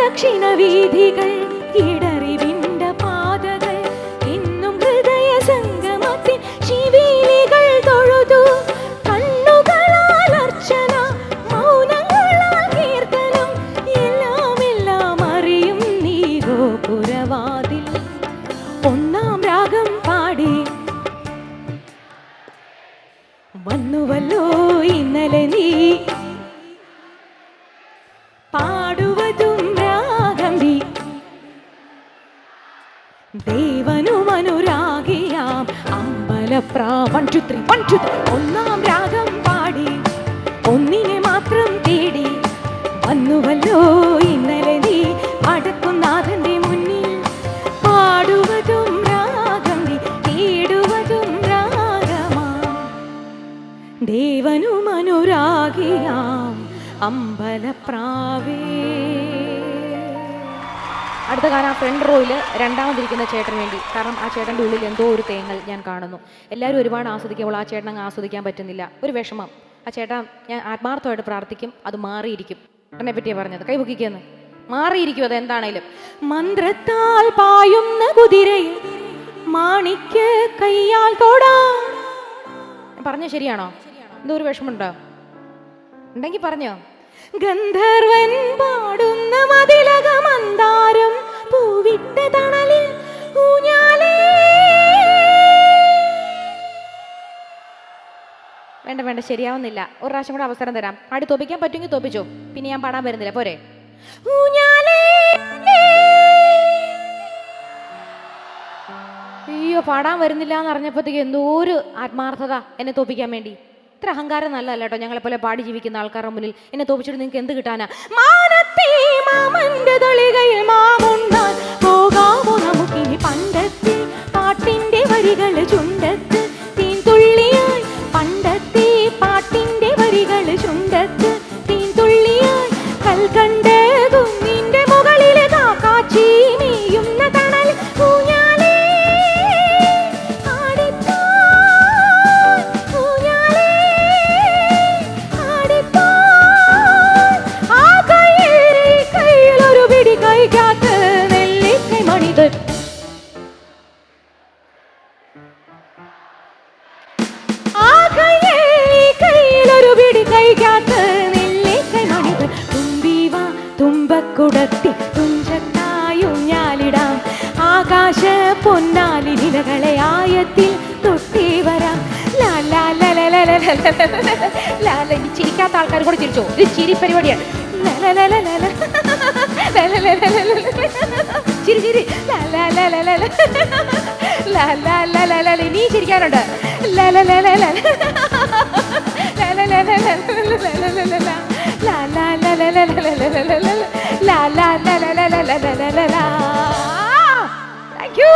പ്രദക്ഷിണ വീഥികൾ ഇടറിവിണ്ട പാതകൾ എന്നും ഹൃദയ സംഗമത്തിൽ ശിവീലികൾ തൊഴുതു കണ്ണുകളാൽ അർച്ചന മൗനങ്ങളാൽ കീർത്തനം എല്ലാം എല്ലാം അറിയും നീ ഗോപുരവാതിൽ ഒന്നാം രാഗം പാടി വന്നുവല്ലോ ഇന്നലെ നീ പാടുവതും രാഗം നീ ദേവനുമനുരാഗിയാം അമ്പലപ്രാ 1 2 3 1 2 3 ഒന്നാം രാഗം പാടി ഒന്നിനെ മാത്രം തേടി വന്നുവല്ലോ ഇന്നലെ നീ അടക്കുന്നാഥന്റെ മുന്നിൽ പാടുവതും രാഗം നീ തേടുവതും രാഗമാ ദേവനുമനുരാഗിയാം അമ്പലപ്രാവേ. അടുത്ത കാലം ആ ഫ്രണ്ട് റോയിൽ രണ്ടാമതിരിക്കുന്ന ചേട്ടന് വേണ്ടി, കാരണം ആ ചേട്ടൻ്റെ ഉള്ളിൽ എന്തോ ഒരു തേങ്ങൽ ഞാൻ കാണുന്നു. എല്ലാവരും ഒരുപാട് ആസ്വദിക്കുമ്പോൾ ആ ചേട്ടൻ അങ്ങ് ആസ്വദിക്കാൻ പറ്റുന്നില്ല, ഒരു വിഷമം. ആ ചേട്ടൻ ഞാൻ ആത്മാർത്ഥമായിട്ട് പ്രാർത്ഥിക്കും അത് മാറിയിരിക്കും. എന്നെ പറ്റിയാണ് പറഞ്ഞത്, കൈ പൊക്കിക്കുന്നു, മാറിയിരിക്കും അതെന്താണേലും. മന്ത്രത്താൽ പായുന്ന കുതിരയിൽ മാണിക്ക് കയ്യാൽ തൊടാം. പറഞ്ഞ ശരിയാണോ? എന്തോ ഒരു വിഷമമുണ്ടോ? ഉണ്ടെങ്കിൽ പറഞ്ഞോ. ഗന്ധർവൻ പാടുന്ന മതിലക മന്ദാരം പൂവിട്ട തണലിൽ ഊഞ്ഞാലേ. വേണ്ട വേണ്ട, ശരിയാവുന്നില്ല. ഒരു പ്രാവശ്യം കൂടെ അവസരം തരാം. പാടി തോപ്പിക്കാൻ പറ്റുമെങ്കിൽ തോപ്പിച്ചോ, പിന്നെ ഞാൻ പാടാൻ വരുന്നില്ല, പോരെ? ഊഞ്ഞാലേ. അയ്യോ, പാടാൻ വരുന്നില്ല എന്ന് അറിഞ്ഞപ്പോഴത്തേക്ക് എന്തോ ഒരു ആത്മാർത്ഥത എന്നെ തോപ്പിക്കാൻ വേണ്ടി. ഇത്ര അഹങ്കാരം നല്ലതല്ല കേട്ടോ. ഞങ്ങളെപ്പോലെ പാടി ജീവിക്കുന്ന ആൾക്കാരുടെ മുന്നിൽ എന്നെ തോപ്പിച്ചിട്ട് നിങ്ങൾക്ക് എന്ത് കിട്ടാനാ? മാനത്തെ മാമന്റെ തളികയിൽ മാമുണ്ടാൻ പോകാമോ നമുക്കിനി പണ്ടത്തെ പാട്ടിന്റെ വരികൾ ചുണ്ടത്ത് തീൻ തുള്ളിയായി. പണ്ടത്തെ പാട്ടിന്റെ വരികൾ ചുണ്ടത്ത് തീൻ തുള്ളിയായി. കൽക്കണ്ട കുന്നിന്റെ മുകളിലെ കാക്കാച്ചി മീയുന്ന തണൽ ഊഞ്ഞാലേ. തുമ്പക്കുടത്തി തുഞ്ചത്തായുഞ്ഞാലിടാം. ആകാശ പൊന്നാലി നിലകളെ ആയത്തിൽ തൊട്ടി വരാം. ചിരിക്കാത്ത ആൾക്കാർ കൂടെ ചിരിച്ചോ, ഇത് ചിരി പരിപാടിയാണ്. ചിരി ചിരി നീ ചിരിക്കാനുണ്ട്. Thank you.